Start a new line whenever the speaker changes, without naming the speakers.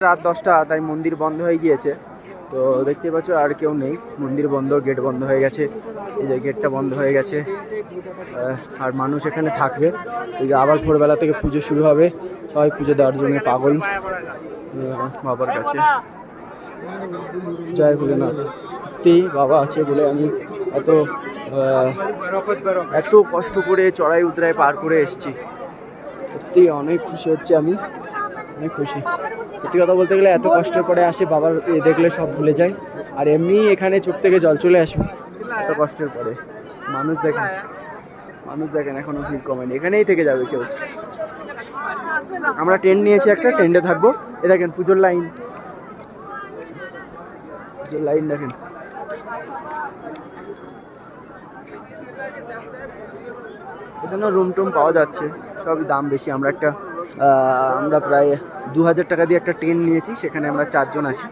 রাত 10টা, তাই মন্দির বন্ধ হয়ে গিয়েছে। তো দেখতে পাচ্ছ আর কেউ নেই, মন্দির বন্ধ, গেট বন্ধ হয়ে গেছে। এই যে গেটটা বন্ধ হয়ে গেছে, আর মানুষ এখানে থাকবে। এই যে আবার ভোরবেলা থেকে পুজো শুরু হবে, সবাই পুজো দেওয়ার জন্য পাগল বাবার কাছে। জয় ভোলেনাথ। সত্যি বাবা আছে বলে আমি এত এত কষ্ট করে চড়াই উতরাই পার করে এসেছি। সত্যি অনেক খুশি হচ্ছে আমি, অনেক খুশি। সত্যি কথা বলতে গেলে এত কষ্টের পরে আসে, বাবার দেখলে সব ভুলে যায়। আর এমনি এখানে চোখ থেকে জল চলে আসবে এত কষ্টের পরে। মানুষ দেখেন, মানুষ দেখেন এখনো ভিড় কমেনি, এখানেই থেকে যাবে কেউ। আমরা ট্রেন নিয়েছি, একটা ট্রেনে থাকবো। এ দেখেন পুজোর লাইন, পুজোর লাইন দেখেন। এখানে রুম টুম পাওয়া যাচ্ছে, সবই দাম বেশি। আমরা প্রায় 2000 টাকা দিয়ে একটা ট্রেন নিয়েছি, সেখানে আমরা 4 জন আছি।